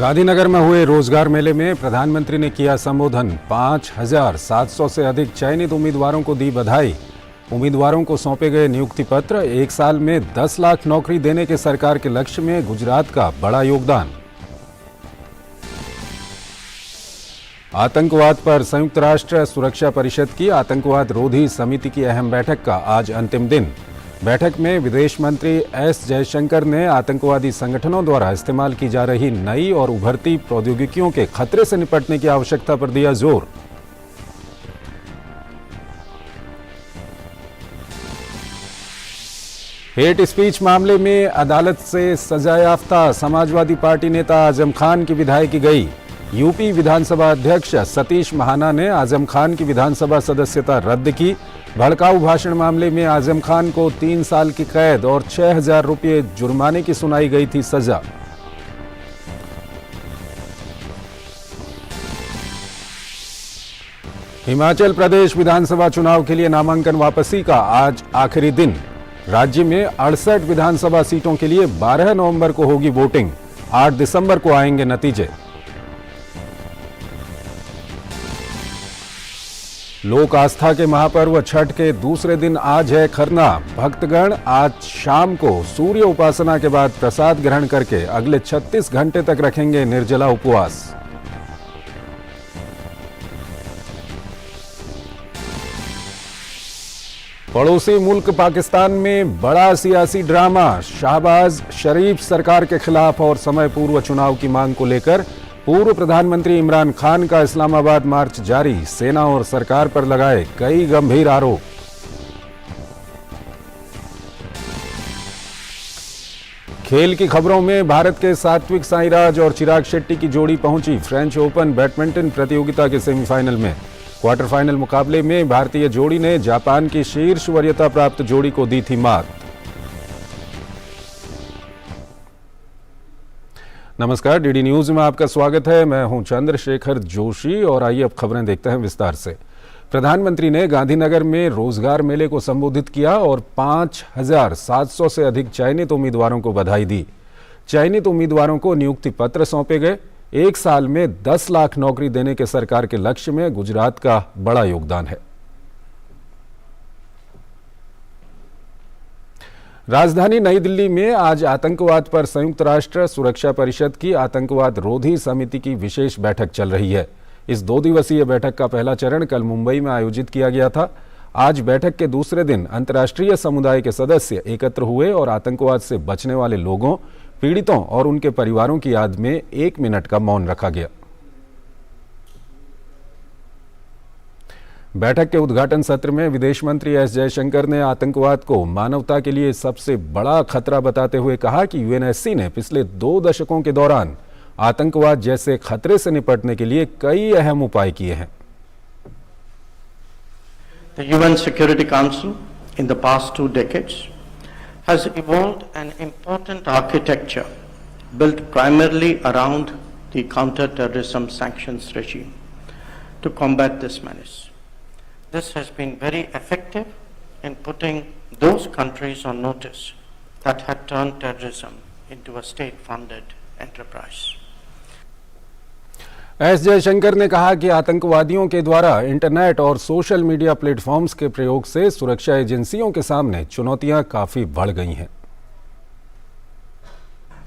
गांधीनगर में हुए रोजगार मेले में प्रधानमंत्री ने किया संबोधन। 5,700 से अधिक चयनित उम्मीदवारों को दी बधाई। उम्मीदवारों को सौंपे गए नियुक्ति पत्र। एक साल में 10 लाख नौकरी देने के सरकार के लक्ष्य में गुजरात का बड़ा योगदान। आतंकवाद पर संयुक्त राष्ट्र सुरक्षा परिषद की आतंकवाद रोधी समिति की अहम बैठक का आज अंतिम दिन। बैठक में विदेश मंत्री एस जयशंकर ने आतंकवादी संगठनों द्वारा इस्तेमाल की जा रही नई और उभरती प्रौद्योगिकियों के खतरे से निपटने की आवश्यकता पर दिया जोर। हेट स्पीच मामले में अदालत से सजायाफ्ता समाजवादी पार्टी नेता आजम खान की विदाई की गई। यूपी विधानसभा अध्यक्ष सतीश महाना ने आजम खान की विधानसभा सदस्यता रद्द की। भड़काऊ भाषण मामले में आजम खान को 3 साल की कैद और 6,000 रुपये जुर्माने की सुनाई गई थी सजा। हिमाचल प्रदेश विधानसभा चुनाव के लिए नामांकन वापसी का आज आखिरी दिन। राज्य में 68 विधानसभा सीटों के लिए 12 नवंबर को होगी वोटिंग। 8 दिसंबर को आएंगे नतीजे। लोक आस्था के महापर्व छठ के दूसरे दिन आज है खरना। भक्तगण आज शाम को सूर्य उपासना के बाद प्रसाद ग्रहण करके अगले 36 घंटे तक रखेंगे निर्जला उपवास। पड़ोसी मुल्क पाकिस्तान में बड़ा सियासी ड्रामा। शहबाज शरीफ सरकार के खिलाफ और समय पूर्व चुनाव की मांग को लेकर पूर्व प्रधानमंत्री इमरान खान का इस्लामाबाद मार्च जारी। सेना और सरकार पर लगाए कई गंभीर आरोप। खेल की खबरों में भारत के सात्विक साईराज और चिराग शेट्टी की जोड़ी पहुंची फ्रेंच ओपन बैडमिंटन प्रतियोगिता के सेमीफाइनल में। क्वार्टर फाइनल मुकाबले में भारतीय जोड़ी ने जापान की शीर्ष वरीयता प्राप्त जोड़ी को दी थी मात। नमस्कार, डीडी न्यूज में आपका स्वागत है। मैं हूं चंद्रशेखर जोशी और आइए अब खबरें देखते हैं विस्तार से। प्रधानमंत्री ने गांधीनगर में रोजगार मेले को संबोधित किया और 5,700 से अधिक चयनित उम्मीदवारों को बधाई दी। चयनित उम्मीदवारों को नियुक्ति पत्र सौंपे गए। एक साल में 10 लाख नौकरी देने के सरकार के लक्ष्य में गुजरात का बड़ा योगदान है। राजधानी नई दिल्ली में आज आतंकवाद पर संयुक्त राष्ट्र सुरक्षा परिषद की आतंकवाद रोधी समिति की विशेष बैठक चल रही है। इस 2 दिवसीय बैठक का पहला चरण कल मुंबई में आयोजित किया गया था। आज बैठक के दूसरे दिन अंतर्राष्ट्रीय समुदाय के सदस्य एकत्र हुए और आतंकवाद से बचने वाले लोगों, पीड़ितों और उनके परिवारों की याद में 1 मिनट का मौन रखा गया। बैठक के उद्घाटन सत्र में विदेश मंत्री एस जयशंकर ने आतंकवाद को मानवता के लिए सबसे बड़ा खतरा बताते हुए कहा कि यूएनएससी ने पिछले 2 दशकों के दौरान आतंकवाद जैसे खतरे से निपटने के लिए कई अहम उपाय किए हैं। The UN Security Council in the past 2 decades has evolved an important architecture built primarily around the counter-terrorism sanctions regime to combat this menace. This has been very effective in putting those countries on notice that had turned terrorism into a state-funded enterprise. S Jaishankar ने कहा कि आतंकवादियों के द्वारा internet और social media platforms के प्रयोग से सुरक्षा एजेंसियों के सामने चुनौतियां काफी बढ़ गई हैं।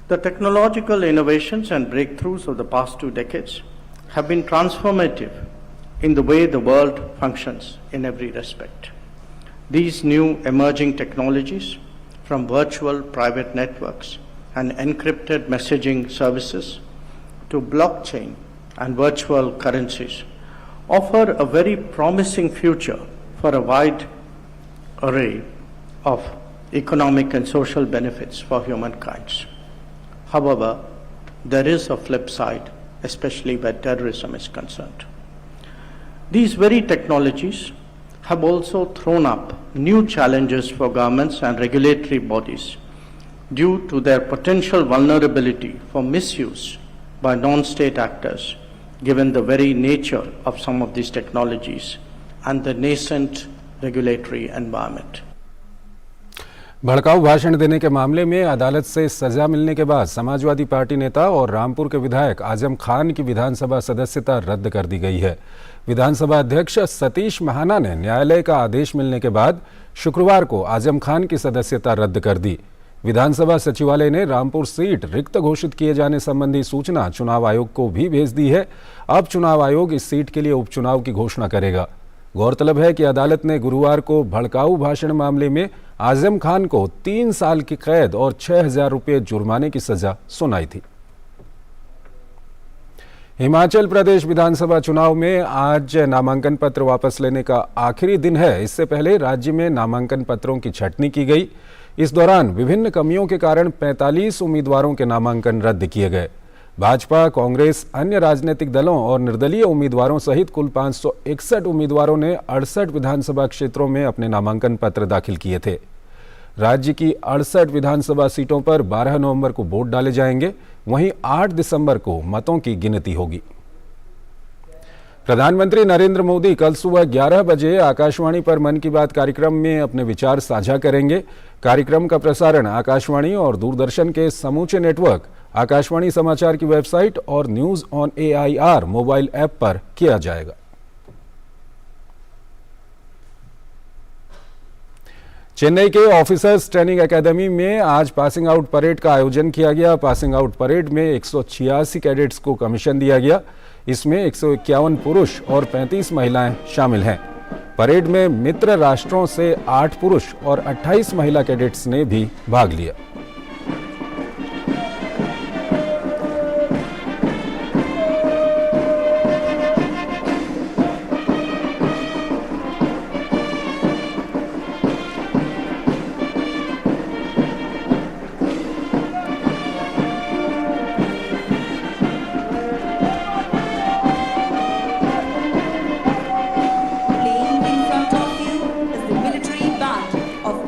The technological innovations and breakthroughs of the past 2 decades have been transformative in the way the world functions in every respect. These new emerging technologies, from virtual private networks and encrypted messaging services to blockchain and virtual currencies, offer a very promising future for a wide array of economic and social benefits for humankind. However, there is a flip side, especially where terrorism is concerned. These very technologies have also thrown up new challenges for governments and regulatory bodies due to their potential vulnerability for misuse by non-state actors, given the very nature of some of these technologies and the nascent regulatory environment. भड़काऊ भाषण देने के मामले में अदालत से सजा मिलने के बाद समाजवादी पार्टी नेता और रामपुर के विधायक आजम खान की विधानसभा सदस्यता रद्द कर दी गई है। विधानसभा अध्यक्ष सतीश महाना ने न्यायालय का आदेश मिलने के बाद शुक्रवार को आजम खान की सदस्यता रद्द कर दी। विधानसभा सचिवालय ने रामपुर सीट रिक्त घोषित किए जाने संबंधी सूचना चुनाव आयोग को भी भेज दी है। अब चुनाव आयोग इस सीट के लिए उपचुनाव की घोषणा करेगा। गौरतलब है कि अदालत ने गुरुवार को भड़काऊ भाषण मामले में आजम खान को 3 साल की कैद और 6,000 रुपये जुर्माने की सजा सुनाई थी। हिमाचल प्रदेश विधानसभा चुनाव में आज नामांकन पत्र वापस लेने का आखिरी दिन है। इससे पहले राज्य में नामांकन पत्रों की छंटनी की गई। इस दौरान विभिन्न कमियों के कारण 45 उम्मीदवारों के नामांकन रद्द किए गए। भाजपा, कांग्रेस, अन्य राजनीतिक दलों और निर्दलीय उम्मीदवारों सहित कुल 561 उम्मीदवारों ने 68 विधानसभा क्षेत्रों में अपने नामांकन पत्र दाखिल किए थे। राज्य की 68 विधानसभा सीटों पर 12 नवंबर को वोट डाले जाएंगे। वहीं 8 दिसंबर को मतों की गिनती होगी। प्रधानमंत्री नरेंद्र मोदी कल सुबह 11 बजे आकाशवाणी पर मन की बात कार्यक्रम में अपने विचार साझा करेंगे। कार्यक्रम का प्रसारण आकाशवाणी और दूरदर्शन के समूचे नेटवर्क, आकाशवाणी समाचार की वेबसाइट और news on AIR mobile app पर किया जाएगा। चेन्नई के ऑफिसर्स ट्रेनिंग एकेडमी में आज पासिंग आउट परेड का आयोजन किया गया। पासिंग आउट परेड में 186 कैडेट्स को कमीशन दिया गया। इसमें 151 पुरुष और 35 महिलाएं शामिल हैं। परेड में मित्र राष्ट्रों से 8 पुरुष और 28 महिला कैडेट्स ने भी भाग लिया।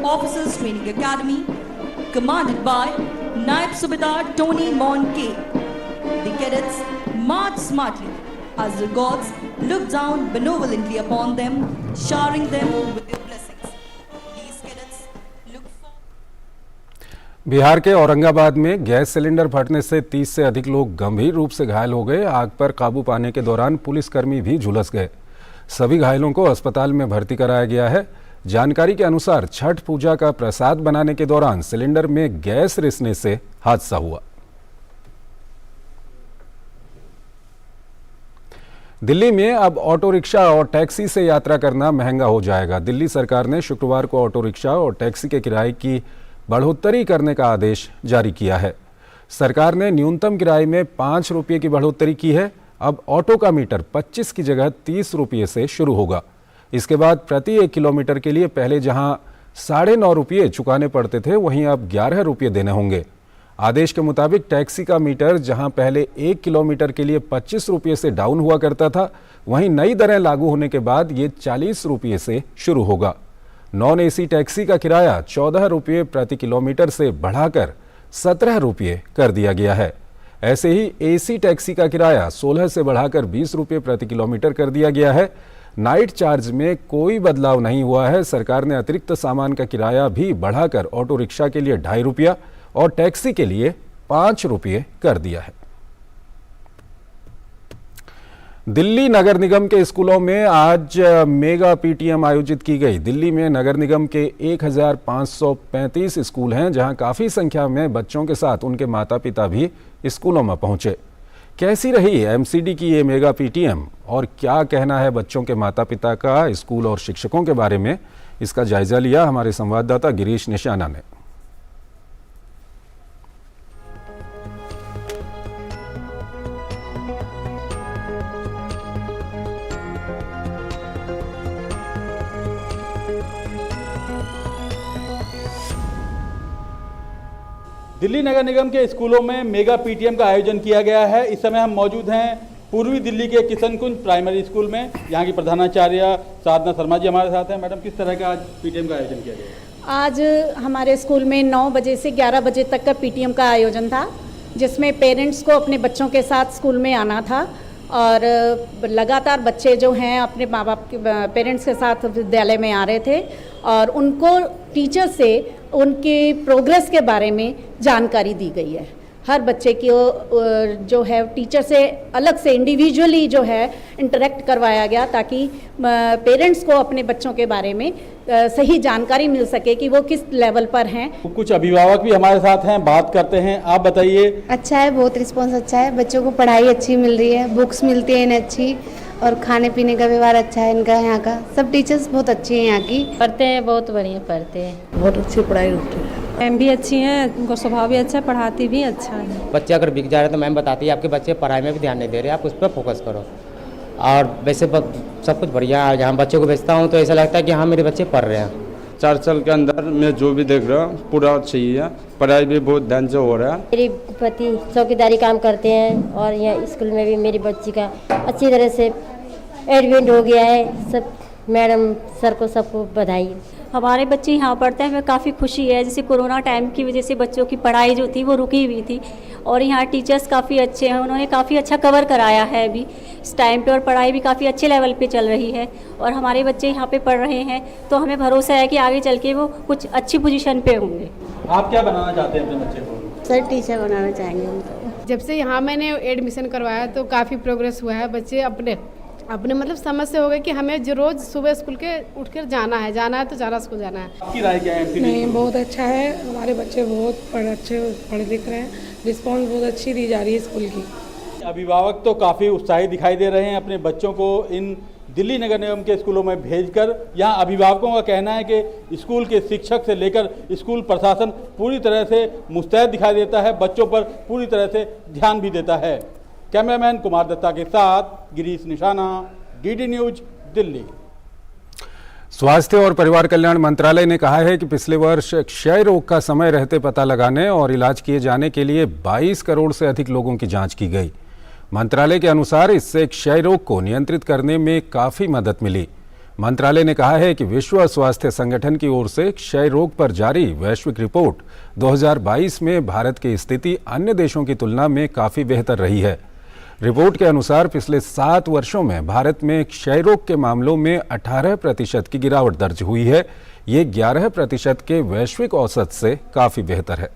Officers Training Academy, commanded by Naib Subedar Tony Monke. The cadets march smartly as the gods look down benevolently upon them, showering them with their blessings. These cadets look for... Bihar के औरंगाबाद में gas cylinder फटने से 30 से अधिक लोग गंभीर रूप से घायल हो गए। आग पर काबू पाने के दौरान पुलिसकर्मी भी झुलस गए। सभी घायलों को अस्पताल में भर्ती कराया गया है। जानकारी के अनुसार छठ पूजा का प्रसाद बनाने के दौरान सिलेंडर में गैस रिसने से हादसा हुआ। दिल्ली में अब ऑटो रिक्शा और टैक्सी से यात्रा करना महंगा हो जाएगा। दिल्ली सरकार ने शुक्रवार को ऑटो रिक्शा और टैक्सी के किराए की बढ़ोतरी करने का आदेश जारी किया है। सरकार ने न्यूनतम किराए में 5 रुपये की बढ़ोतरी की है। अब ऑटो का मीटर 25 की जगह 30 रुपये से शुरू होगा। इसके बाद प्रति 1 किलोमीटर के लिए पहले जहां 9.5 रुपये चुकाने पड़ते थे, वहीं अब 11 रुपये देने होंगे। आदेश के मुताबिक टैक्सी का मीटर जहां पहले 1 किलोमीटर के लिए 25 रुपये से डाउन हुआ करता था, वहीं नई दरें लागू होने के बाद ये 40 रुपये से शुरू होगा। नॉन AC टैक्सी का किराया 14 रुपये प्रति किलोमीटर से बढ़ाकर 17 रुपये कर दिया गया है। ऐसे ही AC टैक्सी का किराया 16 से बढ़ाकर 20 रुपये प्रति किलोमीटर कर दिया गया है। नाइट चार्ज में कोई बदलाव नहीं हुआ है। सरकार ने अतिरिक्त सामान का किराया भी बढ़ाकर ऑटो रिक्शा के लिए 2.5 रुपया और टैक्सी के लिए 5 रुपये कर दिया है। दिल्ली नगर निगम के स्कूलों में आज मेगा PTM आयोजित की गई। दिल्ली में नगर निगम के 1535 स्कूल हैं, जहां काफी संख्या में बच्चों के साथ उनके माता पिता भी स्कूलों में पहुंचे। कैसी रही MCD की ये मेगा PTM और क्या कहना है बच्चों के माता पिता का स्कूल और शिक्षकों के बारे में, इसका जायजा लिया हमारे संवाददाता गिरीश निशाना ने। दिल्ली नगर निगम के स्कूलों में मेगा PTM का आयोजन किया गया है। इस समय हम मौजूद हैं पूर्वी दिल्ली के किशन कुंज प्राइमरी स्कूल में। यहाँ की प्रधानाचार्य साधना शर्मा जी हमारे साथ हैं। मैडम, किस तरह का आज PTM का आयोजन किया गया? आज हमारे स्कूल में 9 बजे से 11 बजे तक का PTM का आयोजन था, जिसमें पेरेंट्स को अपने बच्चों के साथ स्कूल में आना था और लगातार बच्चे जो हैं अपने माँ बाप के पेरेंट्स के साथ विद्यालय में आ रहे थे और उनको टीचर से उनकी प्रोग्रेस के बारे में जानकारी दी गई है। हर बच्चे की जो है टीचर से अलग से इंडिविजुअली जो है इंटरेक्ट करवाया गया, ताकि पेरेंट्स को अपने बच्चों के बारे में सही जानकारी मिल सके कि वो किस लेवल पर हैं। कुछ अभिभावक भी हमारे साथ हैं, बात करते हैं। आप बताइए। अच्छा है, बहुत रिस्पॉन्स अच्छा है, बच्चों को पढ़ाई अच्छी मिल रही है, बुक्स मिलती है इन्हें अच्छी, और खाने पीने का व्यवहार अच्छा है इनका। यहाँ का सब टीचर्स बहुत अच्छी हैं यहाँ की। पढ़ते हैं, बहुत बढ़िया पढ़ते हैं, बहुत अच्छी पढ़ाई होती है। मैम भी अच्छी हैं, उनका स्वभाव भी अच्छा है, पढ़ाती भी अच्छा है। बच्चे अगर बिक जा रहे हैं तो मैम बताती है आपके बच्चे पढ़ाई में भी ध्यान नहीं दे रहे, आप उस पर फोकस करो। और वैसे सब कुछ बढ़िया है। जहाँ बच्चों को भेजता हूँ तो ऐसा लगता है कि हाँ मेरे बच्चे पढ़ रहे हैं। 4 साल के अंदर मैं जो भी देख रहा हूँ पूरा सही है, पढ़ाई भी बहुत ध्यान से हो रहा है। मेरे पति चौकीदारी काम करते हैं और यहाँ स्कूल में भी मेरी बच्ची का अच्छी तरह से एडमिट हो गया है। सब मैडम सर को सबको बधाई। हमारे बच्चे यहाँ पढ़ते हैं, हमें काफ़ी खुशी है। जैसे कोरोना टाइम की वजह से बच्चों की पढ़ाई जो थी वो रुकी हुई थी, और यहाँ टीचर्स काफ़ी अच्छे हैं, उन्होंने काफ़ी अच्छा कवर कराया है अभी इस टाइम पे, और पढ़ाई भी काफ़ी अच्छे लेवल पे चल रही है, और हमारे बच्चे यहाँ पे पढ़ रहे हैं, तो हमें भरोसा है कि आगे चल के वो कुछ अच्छी पोजीशन पे होंगे। आप क्या बनाना चाहते हैं अपने बच्चे को? सर टीचर बनाना चाहेंगे हम तो। जब से यहाँ मैंने एडमिशन करवाया तो काफ़ी प्रोग्रेस हुआ है। बच्चे अपने मतलब समझ से हो गए कि हमें जो रोज़ सुबह स्कूल के उठकर जाना है तो ज़्यादा स्कूल जाना है। आपकी राय क्या है? नहीं, बहुत अच्छा है, हमारे बच्चे बहुत अच्छे पढ़ लिख रहे हैं, रिस्पॉन्स बहुत अच्छी दी जा रही है स्कूल की। अभिभावक तो काफ़ी उत्साहित दिखाई दे रहे हैं अपने बच्चों को इन दिल्ली नगर निगम के स्कूलों में भेजकर। यहाँ अभिभावकों का कहना है कि स्कूल के शिक्षक से लेकर स्कूल प्रशासन पूरी तरह से मुस्तैद दिखाई देता है, बच्चों पर पूरी तरह से ध्यान भी देता है। कैमरामैन कुमार दत्ता के साथ गिरीश निशाना, डीडी न्यूज, दिल्ली। स्वास्थ्य और परिवार कल्याण मंत्रालय ने कहा है कि पिछले वर्ष क्षय रोग का समय रहते पता लगाने और इलाज किए जाने के लिए 22 करोड़ से अधिक लोगों की जांच की गई। मंत्रालय के अनुसार इससे क्षय रोग को नियंत्रित करने में काफ़ी मदद मिली। मंत्रालय ने कहा है कि विश्व स्वास्थ्य संगठन की ओर से क्षय रोग पर जारी वैश्विक रिपोर्ट 2022 में भारत की स्थिति अन्य देशों की तुलना में काफ़ी बेहतर रही है। रिपोर्ट के अनुसार पिछले 7 वर्षों में भारत में क्षय रोग के मामलों में 18% की गिरावट दर्ज हुई है। ये 11% के वैश्विक औसत से काफ़ी बेहतर है।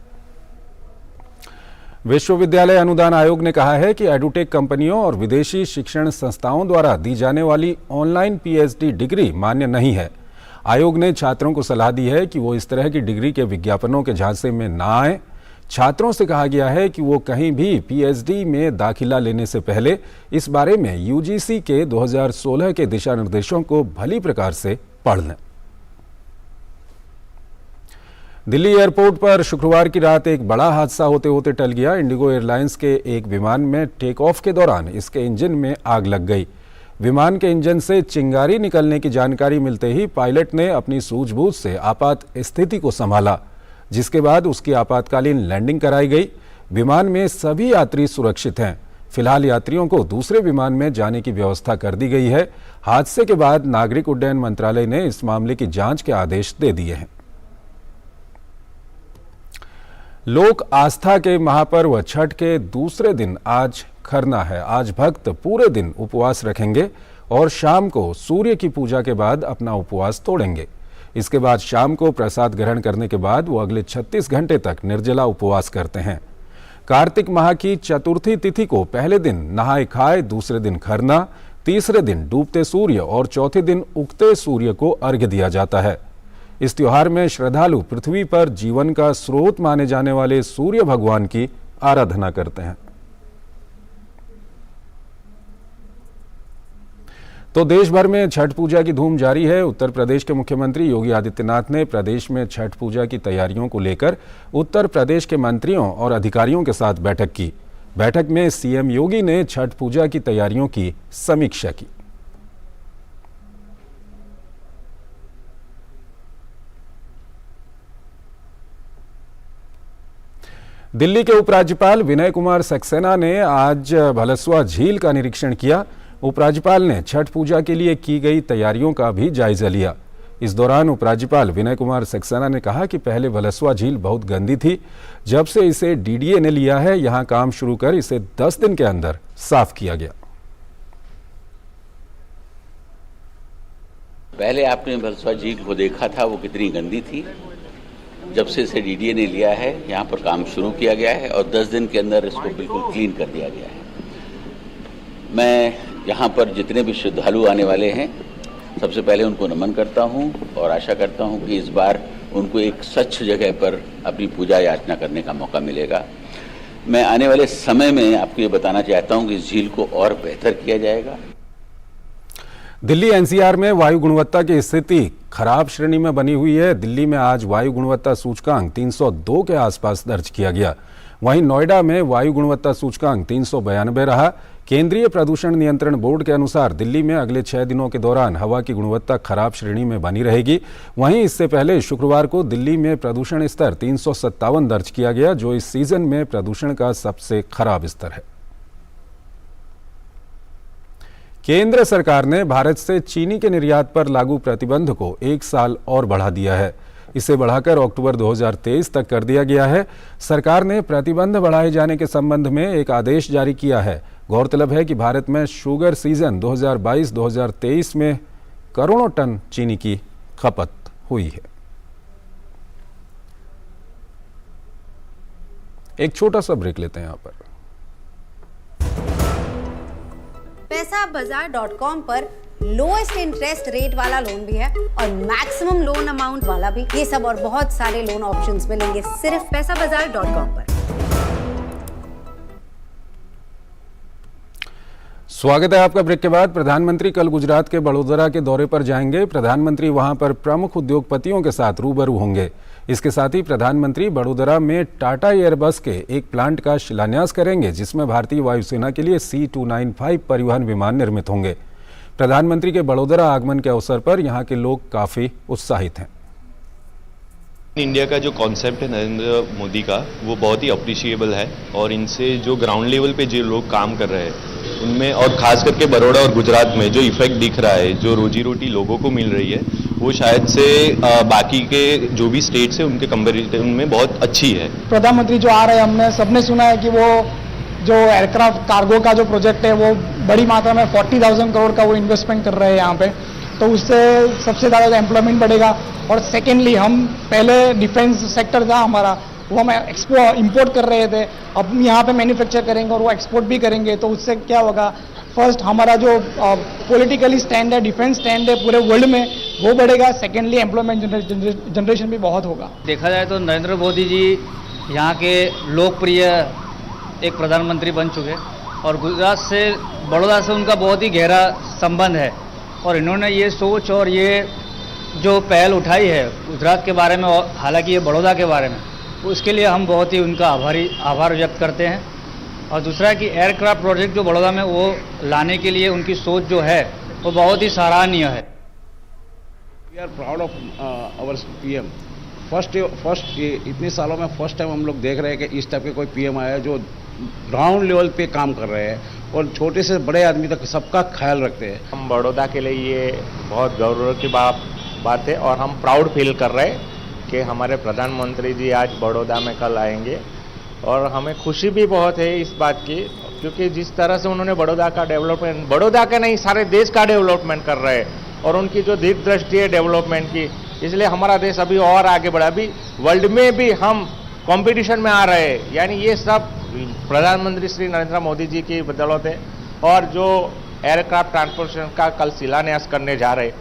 विश्वविद्यालय अनुदान आयोग ने कहा है कि एडुटेक कंपनियों और विदेशी शिक्षण संस्थाओं द्वारा दी जाने वाली ऑनलाइन पीएचडी डिग्री मान्य नहीं है। आयोग ने छात्रों को सलाह दी है कि वो इस तरह की डिग्री के विज्ञापनों के झांसे में ना आए। छात्रों से कहा गया है कि वो कहीं भी पीएचडी में दाखिला लेने से पहले इस बारे में यूजीसी के 2016 के दिशा निर्देशों को भली प्रकार से पढ़ लें। दिल्ली एयरपोर्ट पर शुक्रवार की रात एक बड़ा हादसा होते होते टल गया। इंडिगो एयरलाइंस के एक विमान में टेक ऑफ के दौरान इसके इंजन में आग लग गई। विमान के इंजन से चिंगारी निकलने की जानकारी मिलते ही पायलट ने अपनी सूझबूझ से आपात स्थिति को संभाला, जिसके बाद उसकी आपातकालीन लैंडिंग कराई गई। विमान में सभी यात्री सुरक्षित हैं। फिलहाल यात्रियों को दूसरे विमान में जाने की व्यवस्था कर दी गई है। हादसे के बाद नागरिक उड्डयन मंत्रालय ने इस मामले की जांच के आदेश दे दिए हैं। लोक आस्था के महापर्व छठ के दूसरे दिन आज खरना है। आज भक्त पूरे दिन उपवास रखेंगे और शाम को सूर्य की पूजा के बाद अपना उपवास तोड़ेंगे। इसके बाद शाम को प्रसाद ग्रहण करने के बाद वो अगले 36 घंटे तक निर्जला उपवास करते हैं। कार्तिक माह की चतुर्थी तिथि को पहले दिन नहाए खाए, दूसरे दिन खरना, तीसरे दिन डूबते सूर्य और चौथे दिन उगते सूर्य को अर्घ्य दिया जाता है। इस त्योहार में श्रद्धालु पृथ्वी पर जीवन का स्रोत माने जाने वाले सूर्य भगवान की आराधना करते हैं। तो देश भर में छठ पूजा की धूम जारी है। उत्तर प्रदेश के मुख्यमंत्री योगी आदित्यनाथ ने प्रदेश में छठ पूजा की तैयारियों को लेकर उत्तर प्रदेश के मंत्रियों और अधिकारियों के साथ बैठक की। बैठक में सीएम योगी ने छठ पूजा की तैयारियों की समीक्षा की। दिल्ली के उपराज्यपाल विनय कुमार सक्सेना ने आज भलसवा झील का निरीक्षण किया। उपराज्यपाल ने छठ पूजा के लिए की गई तैयारियों का भी जायजा लिया। इस दौरान उपराज्यपाल विनय कुमार सक्सेना ने कहा कि पहले भलसवा झील बहुत गंदी थी, जब से इसे डीडीए ने लिया है, यहां काम शुरू कर इसे 10 दिन के अंदर साफ किया गया। पहले आपने भलसवा झील को देखा था, वो कितनी गंदी थी, जब से इसे डीडीए ने लिया है यहाँ पर काम शुरू किया गया है और 10 दिन के अंदर इसको बिल्कुल क्लीन कर दिया गया है। मैं यहाँ पर जितने भी श्रद्धालु आने वाले हैं सबसे पहले उनको नमन करता हूँ और आशा करता हूँ कि इस बार उनको एक स्वच्छ जगह पर अपनी पूजा याचना करने का मौका मिलेगा। मैं आने वाले समय में आपको ये बताना चाहता हूँ कि इस झील को और बेहतर किया जाएगा। दिल्ली एनसीआर में वायु गुणवत्ता की स्थिति खराब श्रेणी में बनी हुई है। दिल्ली में आज वायु गुणवत्ता सूचकांक 302 के आसपास दर्ज किया गया। वहीं नोएडा में वायु गुणवत्ता सूचकांक 392 रहा। केंद्रीय प्रदूषण नियंत्रण बोर्ड के अनुसार दिल्ली में अगले 6 दिनों के दौरान हवा की गुणवत्ता खराब श्रेणी में बनी रहेगी। वहीं इससे पहले शुक्रवार को दिल्ली में प्रदूषण स्तर 357 दर्ज किया गया, जो इस सीजन में प्रदूषण का सबसे खराब स्तर है। केंद्र सरकार ने भारत से चीनी के निर्यात पर लागू प्रतिबंध को 1 साल और बढ़ा दिया है। इसे बढ़ाकर अक्टूबर 2023 तक कर दिया गया है। सरकार ने प्रतिबंध बढ़ाए जाने के संबंध में एक आदेश जारी किया है। गौरतलब है कि भारत में शुगर सीजन 2022-2023 में करोड़ों टन चीनी की खपत हुई है। एक छोटा सा ब्रेक लेते हैं यहाँ पर। पैसाबाजार.com पर लोएस्ट इंटरेस्ट रेट वाला लोन भी है और मैक्सिमम लोन अमाउंट वाला भी। ये सब और बहुत सारे लोन ऑप्शंस मिलेंगे सिर्फ पैसाबाजार.com पर। स्वागत है आपका ब्रेक के बाद। प्रधानमंत्री कल गुजरात के बड़ोदरा के दौरे पर जाएंगे। प्रधानमंत्री वहां पर प्रमुख उद्योगपतियों के साथ रूबरू होंगे। इसके साथ ही प्रधानमंत्री बड़ोदरा में टाटा एयरबस के एक प्लांट का शिलान्यास करेंगे, जिसमें भारतीय वायुसेना के लिए C295 परिवहन विमान निर्मित होंगे। प्रधानमंत्री के बड़ोदरा आगमन के अवसर पर यहां के लोग काफी उत्साहित हैं। इंडिया का जो कॉन्सेप्ट है नरेंद्र मोदी का, वो बहुत ही अप्रिशिएबल है और इनसे जो ग्राउंड लेवल पे जो लोग काम कर रहे हैं उनमें, और खास करके बड़ौदा और गुजरात में जो इफेक्ट दिख रहा है, जो रोजी रोटी लोगों को मिल रही है, वो शायद से बाकी के जो भी स्टेट्स है उनके कंपेरिजन में बहुत अच्छी है। प्रधानमंत्री जो आ रहे हैं, हमने सबने सुना है कि वो जो एयरक्राफ्ट कार्गो का जो प्रोजेक्ट है वो बड़ी मात्रा में 40,000 करोड़ का वो इन्वेस्टमेंट कर रहे हैं यहाँ पे, तो उससे सबसे ज़्यादा एम्प्लॉयमेंट बढ़ेगा। और सेकेंडली, हम पहले डिफेंस सेक्टर था हमारा, वो हम इंपोर्ट कर रहे थे, अब यहाँ पे मैन्युफैक्चर करेंगे और वो एक्सपोर्ट भी करेंगे, तो उससे क्या होगा, फर्स्ट हमारा जो पॉलिटिकली स्टैंड है, डिफेंस स्टैंड है पूरे वर्ल्ड में, वो बढ़ेगा। सेकेंडली, एम्प्लॉयमेंट जनरेशन भी बहुत होगा। देखा जाए तो नरेंद्र मोदी जी यहाँ के लोकप्रिय एक प्रधानमंत्री बन चुके और गुजरात से, बड़ौदा से उनका बहुत ही गहरा संबंध है और इन्होंने ये सोच और ये जो पहल उठाई है गुजरात के बारे में, हालांकि ये बड़ौदा के बारे में, उसके लिए हम बहुत ही उनका आभार व्यक्त करते हैं। और दूसरा कि एयरक्राफ्ट प्रोजेक्ट जो बड़ौदा में वो लाने के लिए उनकी सोच जो है वो बहुत ही सराहनीय है। We are proud of our PM. First इतने सालों में फर्स्ट टाइम हम लोग देख रहे हैं कि इस टाइप के कोई पीएम आया जो ग्राउंड लेवल पे काम कर रहे हैं और छोटे से बड़े आदमी तक सबका ख्याल रखते हैं। हम बड़ौदा के लिए ये बहुत गौरव की बात है और हम प्राउड फील कर रहे हैं कि हमारे प्रधानमंत्री जी आज बड़ौदा में कल आएंगे और हमें खुशी भी बहुत है इस बात की, क्योंकि जिस तरह से उन्होंने बड़ौदा का डेवलपमेंट, बड़ौदा का नहीं सारे देश का डेवलपमेंट कर रहे हैं और उनकी जो दीर्घदृष्टि है डेवलपमेंट की, इसलिए हमारा देश अभी और आगे बढ़ा। अभी वर्ल्ड में भी हम कंपटीशन में आ रहे हैं, यानी ये सब प्रधानमंत्री श्री नरेंद्र मोदी जी की बदौलत है। और जो एयरक्राफ्ट ट्रांसपोर्टेशन का कल शिलान्यास करने जा रहे हैं,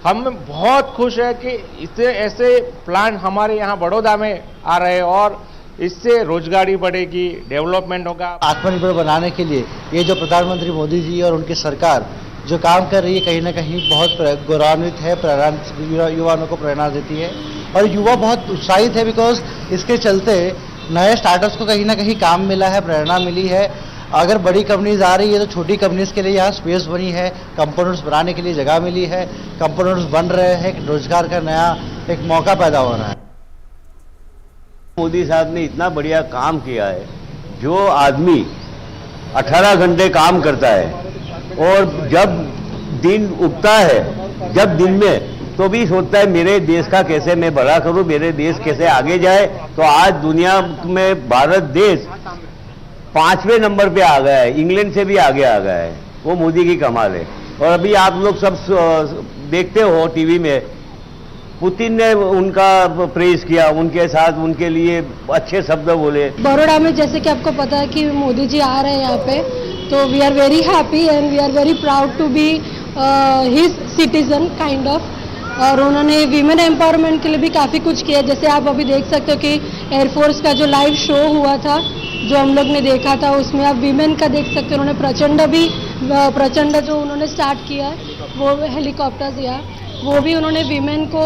हम बहुत खुश है कि इसे ऐसे प्लांट हमारे यहाँ बड़ौदा में आ रहे हैं और इससे रोजगारी बढ़ेगी, डेवलपमेंट होगा। आत्मनिर्भर बनाने के लिए ये जो प्रधानमंत्री मोदी जी और उनकी सरकार जो काम कर रही है, कहीं ना कहीं बहुत गौरवान्वित है, युवाओं को प्रेरणा देती है और युवा बहुत उत्साहित है, बिकॉज इसके चलते नए स्टार्टअप्स को कहीं ना कहीं काम मिला है, प्रेरणा मिली है। अगर बड़ी कंपनीज आ रही है तो छोटी कंपनीज के लिए यहाँ स्पेस बनी है, कंपोनेंट्स बनाने के लिए जगह मिली है, कंपोनेंट्स बन रहे हैं, रोजगार का नया एक मौका पैदा हो रहा है। मोदी साहब ने इतना बढ़िया काम किया है, जो आदमी 18 घंटे काम करता है और जब दिन उगता है, जब दिन में, तो भी सोचता है मेरे देश का कैसे मैं बड़ा करूं, मेरे देश कैसे आगे जाए। तो आज दुनिया में भारत देश 5वें नंबर पे आ गया है, इंग्लैंड से भी आगे आ गया है। वो मोदी की कमाल है। और अभी आप लोग सब देखते हो टीवी में पुतिन ने उनका प्रेज किया, उनके साथ उनके लिए अच्छे शब्द बोले। बड़ौदा में जैसे कि आपको पता है कि मोदी जी आ रहे हैं यहाँ पे, तो we are very happy and we are very proud to be his citizen kind of. और उन्होंने वीमेन एम्पावरमेंट के लिए भी काफ़ी कुछ किया, जैसे आप अभी देख सकते हो कि एयरफोर्स का जो लाइव शो हुआ था जो हम लोग ने देखा था, उसमें आप वीमेन का देख सकते हो। उन्होंने प्रचंड जो उन्होंने स्टार्ट किया है वो हेलीकॉप्टर्स, या वो भी उन्होंने वीमेन को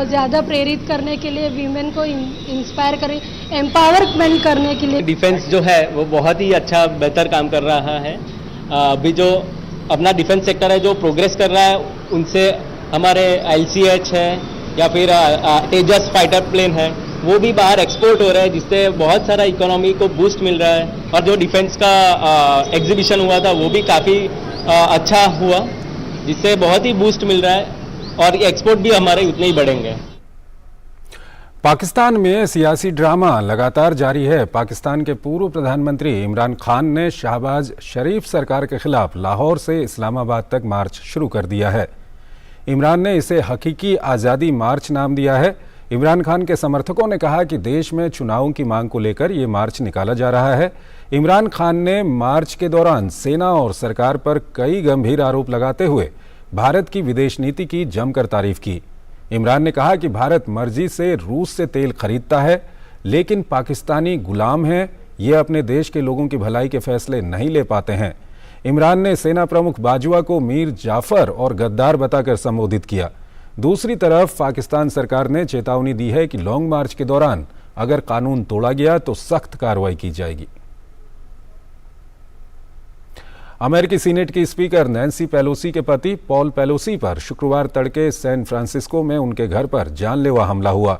ज़्यादा प्रेरित करने के लिए, वीमेन को इंस्पायर करें, एम्पावरमेंट करने के लिए। डिफेंस जो है वो बहुत ही अच्छा बेहतर काम कर रहा है। अभी जो अपना डिफेंस सेक्टर है जो प्रोग्रेस कर रहा है, उनसे हमारे LCH है या फिर तेजस फाइटर प्लेन है, वो भी बाहर एक्सपोर्ट हो रहा है, जिससे बहुत सारा इकोनॉमी को बूस्ट मिल रहा है। और जो डिफेंस का एग्जीबिशन हुआ था वो भी काफ़ी अच्छा हुआ, जिससे बहुत ही बूस्ट मिल रहा है और एक्सपोर्ट भी हमारे उतने ही बढ़ेंगे। पाकिस्तान में सियासी ड्रामा लगातार जारी है। पाकिस्तान के पूर्व प्रधानमंत्री इमरान खान ने शहबाज शरीफ सरकार के खिलाफ लाहौर से इस्लामाबाद तक मार्च शुरू कर दिया है। इमरान ने इसे हकीकी आज़ादी मार्च नाम दिया है। इमरान खान के समर्थकों ने कहा कि देश में चुनावों की मांग को लेकर ये मार्च निकाला जा रहा है। इमरान खान ने मार्च के दौरान सेना और सरकार पर कई गंभीर आरोप लगाते हुए भारत की विदेश नीति की जमकर तारीफ की। इमरान ने कहा कि भारत मर्जी से रूस से तेल खरीदता है, लेकिन पाकिस्तानी गुलाम हैं, ये अपने देश के लोगों की भलाई के फैसले नहीं ले पाते हैं। इमरान ने सेना प्रमुख बाजवा को मीर जाफर और गद्दार बताकर संबोधित किया। दूसरी तरफ पाकिस्तान सरकार ने चेतावनी दी है कि लॉन्ग मार्च के दौरान अगर कानून तोड़ा गया तो सख्त कार्रवाई की जाएगी। अमेरिकी सीनेट की स्पीकर नैन्सी पेलोसी के पति पॉल पेलोसी पर शुक्रवार तड़के सैन फ्रांसिस्को में उनके घर पर जानलेवा हमला हुआ।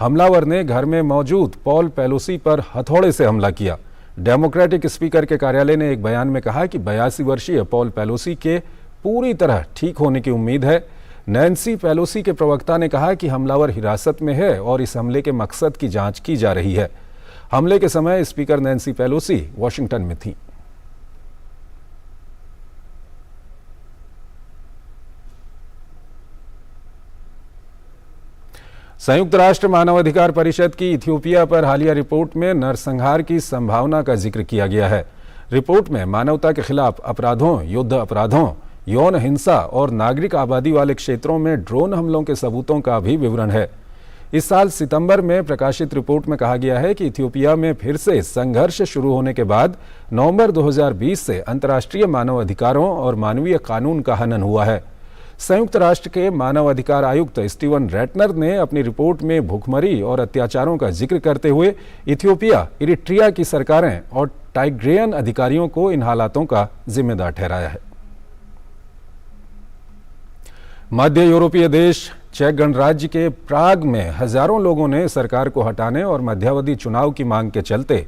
हमलावर ने घर में मौजूद पॉल पेलोसी पर हथौड़े से हमला किया। डेमोक्रेटिक स्पीकर के कार्यालय ने एक बयान में कहा कि 82 वर्षीय पॉल पेलोसी के पूरी तरह ठीक होने की उम्मीद है। नैन्सी पेलोसी के प्रवक्ता ने कहा कि हमलावर हिरासत में है और इस हमले के मकसद की जांच की जा रही है। हमले के समय स्पीकर नैन्सी पेलोसी वॉशिंगटन में थीं। संयुक्त राष्ट्र मानवाधिकार परिषद की इथियोपिया पर हालिया रिपोर्ट में नरसंहार की संभावना का जिक्र किया गया है। रिपोर्ट में मानवता के खिलाफ अपराधों, युद्ध अपराधों, यौन हिंसा और नागरिक आबादी वाले क्षेत्रों में ड्रोन हमलों के सबूतों का भी विवरण है। इस साल सितंबर में प्रकाशित रिपोर्ट में कहा गया है कि इथियोपिया में फिर से संघर्ष शुरू होने के बाद नवंबर 2020 से अंतर्राष्ट्रीय मानव अधिकारों और मानवीय कानून का हनन हुआ है। संयुक्त राष्ट्र के मानव अधिकार आयुक्त स्टीवन रैटनर ने अपनी रिपोर्ट में भूखमरी और अत्याचारों का जिक्र करते हुए इथियोपिया, इरिट्रिया की सरकारें और टाइग्रेयन अधिकारियों को इन हालातों का जिम्मेदार ठहराया है। मध्य यूरोपीय देश चेक गणराज्य के प्राग में हजारों लोगों ने सरकार को हटाने और मध्यावधि चुनाव की मांग के चलते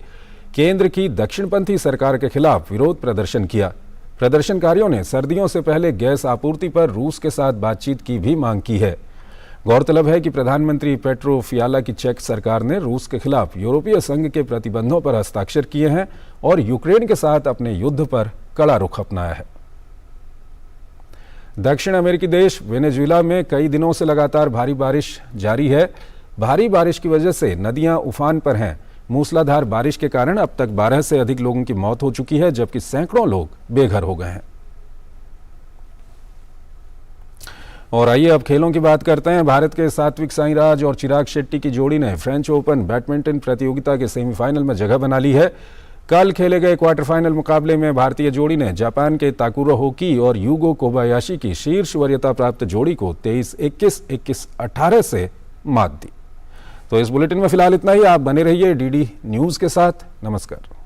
केंद्र की दक्षिणपंथी सरकार के खिलाफ विरोध प्रदर्शन किया। प्रदर्शनकारियों ने सर्दियों से पहले गैस आपूर्ति पर रूस के साथ बातचीत की भी मांग की है। गौरतलब है कि प्रधानमंत्री पेट्रो फियाला की चेक सरकार ने रूस के खिलाफ यूरोपीय संघ के प्रतिबंधों पर हस्ताक्षर किए हैं और यूक्रेन के साथ अपने युद्ध पर कड़ा रुख अपनाया है। दक्षिण अमेरिकी देश वेनेजुएला में कई दिनों से लगातार भारी बारिश जारी है। भारी बारिश की वजह से नदियां उफान पर हैं। मूसलाधार बारिश के कारण अब तक 12 से अधिक लोगों की मौत हो चुकी है, जबकि सैकड़ों लोग बेघर हो गए हैं। और आइए अब खेलों की बात करते हैं। भारत के सात्विक साईराज और चिराग शेट्टी की जोड़ी ने फ्रेंच ओपन बैडमिंटन प्रतियोगिता के सेमीफाइनल में जगह बना ली है। कल खेले गए क्वार्टर फाइनल मुकाबले में भारतीय जोड़ी ने जापान के ताकुरो होकी और यूगो कोबायाशी की शीर्ष वरीयता प्राप्त जोड़ी को 23-21, 21-18 से मात दी। तो इस बुलेटिन में फिलहाल इतना ही। आप बने रहिए डीडी न्यूज़ के साथ। नमस्कार।